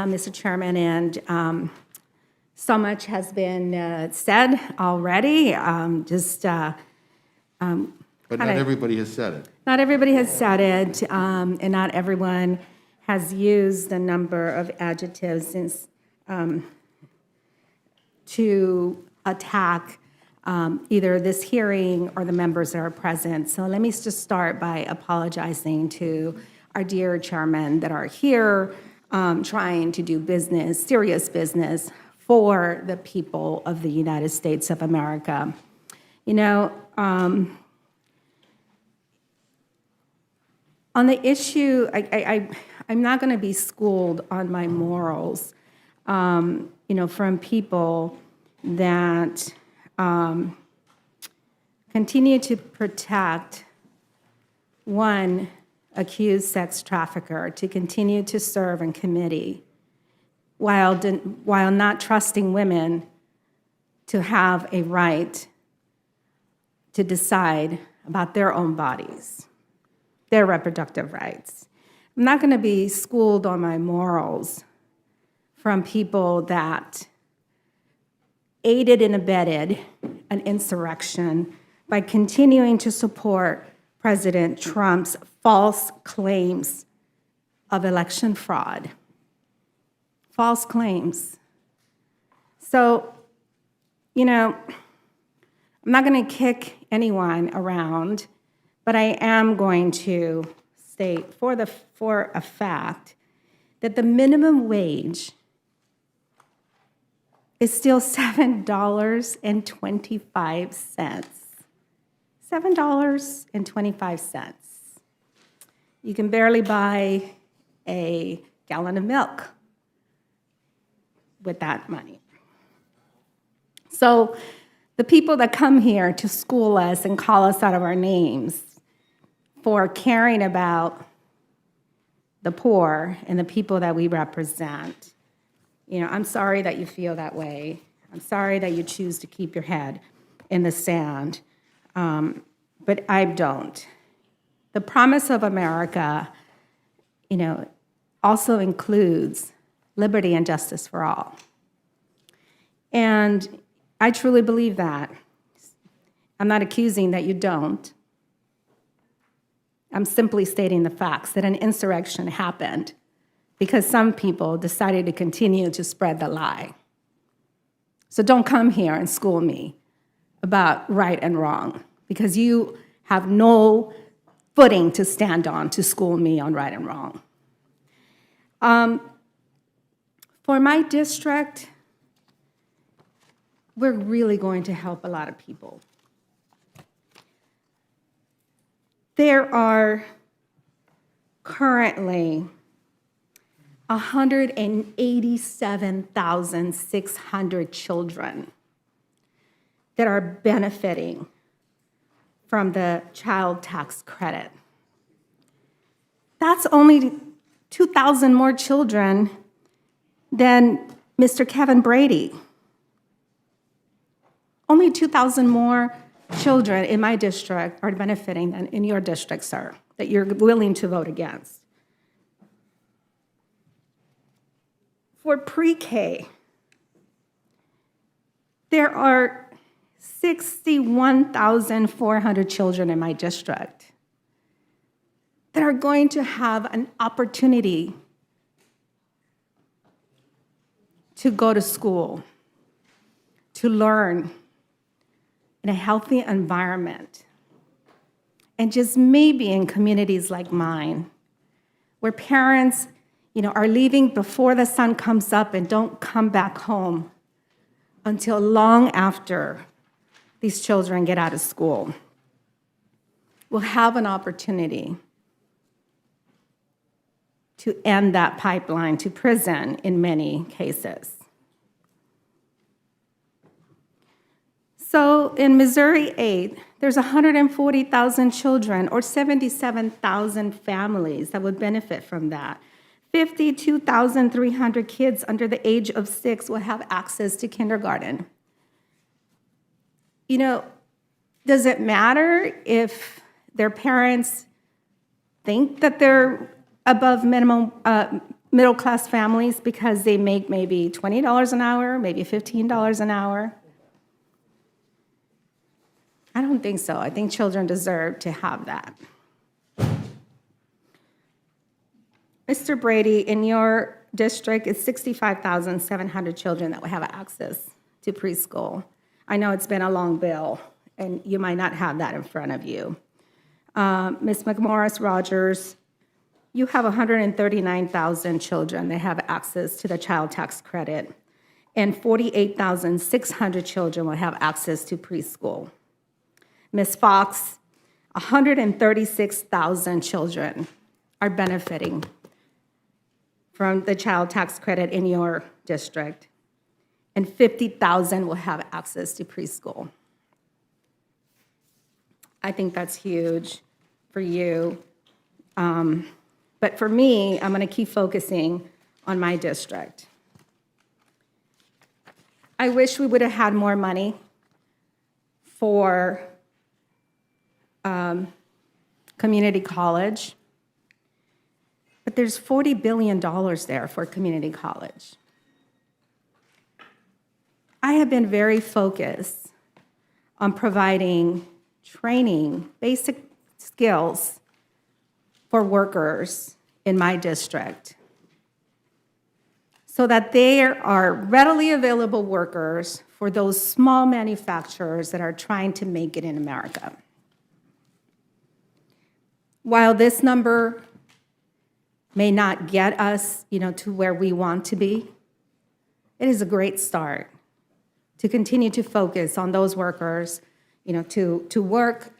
Mr. Chairman, and so much has been said already. But not everybody has said it. Not everybody has said it, and not everyone has used a number of adjectives to attack either this hearing or the members that are present. So let me just start by apologizing to our dear chairmen that are here trying to do business, serious business, for the people of the United States of America. You know, on the issue, I'm not going to be schooled on my morals, from people that continue to protect one accused sex trafficker to continue to serve in committee while not trusting women to have a right to decide about their own bodies, their reproductive rights. I'm not going to be schooled on my morals from people that aided and abetted an insurrection by continuing to support President Trump's false claims of election fraud. False claims. So, I'm not going to kick anyone around, but I am going to state for a fact that the minimum wage is still $7.25. $7.25. You can barely buy a gallon of milk with that money. So the people that come here to school us and call us out of our names for caring about the poor and the people that we represent, I'm sorry that you feel that way. I'm sorry that you choose to keep your head in the sand, but I don't. The promise of America, also includes liberty and justice for all. And I truly believe that. I'm not accusing that you don't. I'm simply stating the facts that an insurrection happened because some people decided to continue to spread the lie. So don't come here and school me about right and wrong, because you have no footing to stand on to school me on right and wrong. For my district, we're really going to help a lot of people. There are currently 187,600 children that are benefiting from the child tax credit. That's only 2,000 more children than Mr. Kevin Brady. Only 2,000 more children in my district are benefiting than in your district, sir, that you're willing to vote against. For pre-K, there are 61,400 children in my district that are going to have an opportunity to go to school, to learn in a healthy environment, and just maybe in communities like mine, where parents are leaving before the sun comes up and don't come back home until long after these children get out of school, will have an opportunity to end that pipeline to prison in many cases. So in Missouri 8, there's 140,000 children, or 77,000 families that would benefit from that. 52,300 kids under the age of 6 will have access to kindergarten. Does it matter if their parents think that they're above minimum middle-class families because they make maybe $20 an hour, maybe $15 an hour? I don't think so. I think children deserve to have that. Mr. Brady, in your district, it's 65,700 children that will have access to preschool. I know it's been a long bill, and you might not have that in front of you. Ms. McMorris Rogers, you have 139,000 children that have access to the child tax credit, and 48,600 children will have access to preschool. Ms. Fox, 136,000 children are benefiting from the child tax credit in your district, and 50,000 will have access to preschool. I think that's huge for you. But for me, I'm going to keep focusing on my district. I wish we would have had more money for community college, but there's $40 billion there for community college. I have been very focused on providing training, basic skills for workers in my district so that there are readily available workers for those small manufacturers that are trying to make it in America. While this number may not get us, to where we want to be, it is a great start to continue to focus on those workers, to work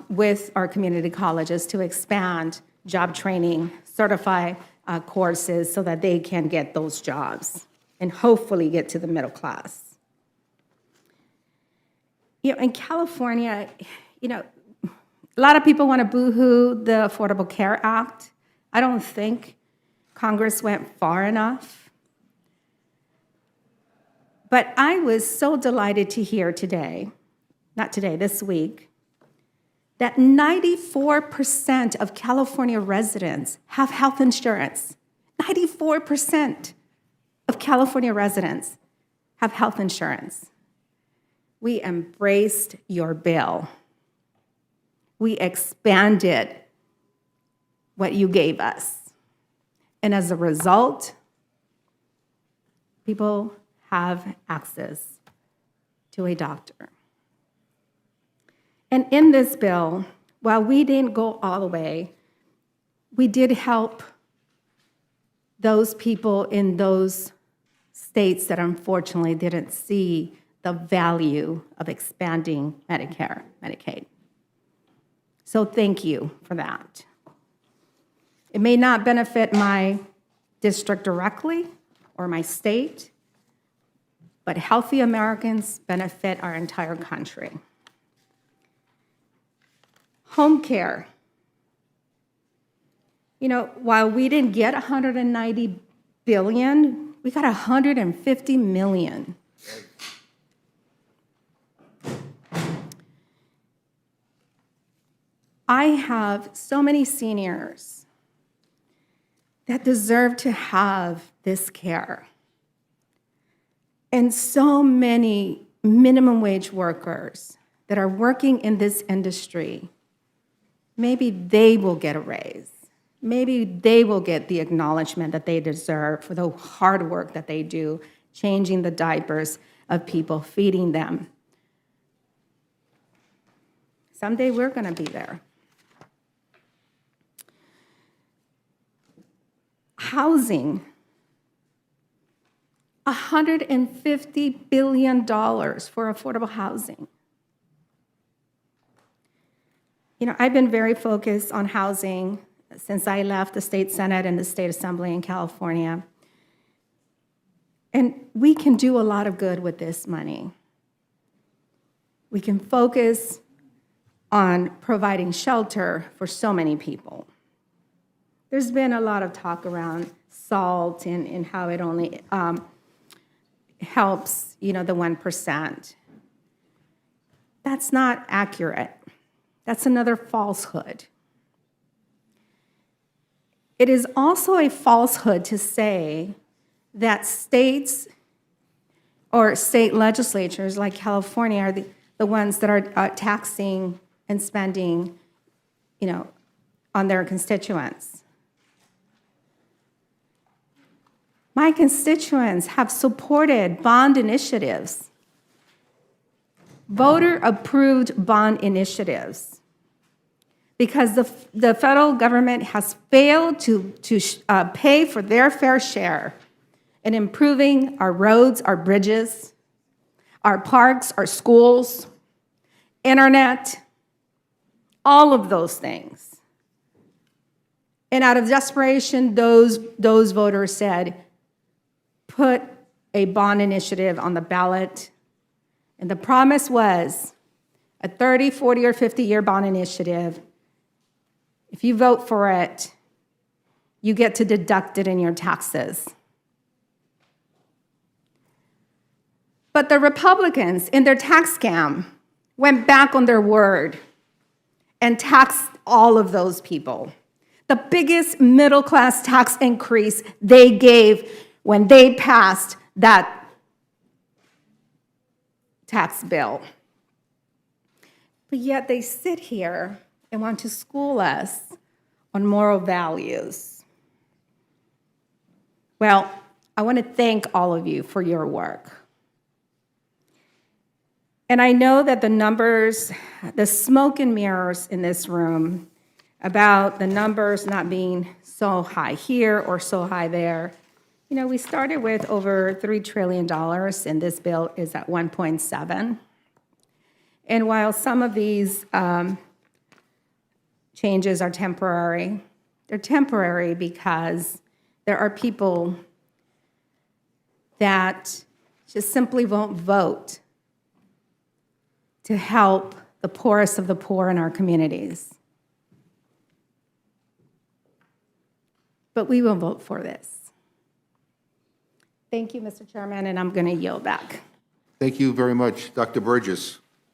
with our community colleges to expand job training, certify courses so that they can get those jobs and hopefully get to the middle class. In California, a lot of people want to boo-hoo the Affordable Care Act. I don't think Congress went far enough. But I was so delighted to hear this week, that 94% of California residents have health insurance. 94% of California residents have health insurance. We embraced your bill. We expanded what you gave us. And as a result, people have access to a doctor. And in this bill, while we didn't go all the way, we did help those people in those states that unfortunately didn't see the value of expanding Medicare, Medicaid. So thank you for that. It may not benefit my district directly or my state, but healthy Americans benefit our entire country. Home care. While we didn't get $190 billion, we got $150 million. I have so many seniors that deserve to have this care, and so many minimum wage workers that are working in this industry. Maybe they will get a raise. Maybe they will get the acknowledgement that they deserve for the hard work that they do, changing the diapers of people, feeding them. Someday we're going to be there. Housing. $150 billion for affordable housing. I've been very focused on housing since I left the state Senate and the state assembly in California. And we can do a lot of good with this money. We can focus on providing shelter for so many people. There's been a lot of talk around SALT and how it only helps, the 1%. That's not accurate. That's another falsehood. It is also a falsehood to say that states or state legislatures like California are the ones that are taxing and spending, on their constituents. My constituents have supported bond initiatives, voter-approved bond initiatives, because the federal government has failed to pay for their fair share in improving our roads, our bridges, our parks, our schools, internet, all of those things. And out of desperation, those voters said, put a bond initiative on the ballot. And the promise was a 30, 40, or 50-year bond initiative. If you vote for it, you get to deduct it in your taxes. But the Republicans, in their tax scam, went back on their word and taxed all of those people. The biggest middle-class tax increase they gave when they passed that tax bill. But yet they sit here and want to school us on moral values. Well, I want to thank all of you for your work. And I know that the numbers, the smoke and mirrors in this room about the numbers not being so high here or so high there, we started with over $3 trillion, and this bill is at 1.7. And while some of these changes are temporary, they're temporary because there are people that just simply won't vote to help the poorest of the poor in our communities. But we will vote for this. Thank you, Mr. Chairman, and I'm going to yield back. Thank you very much, Dr. Burgess.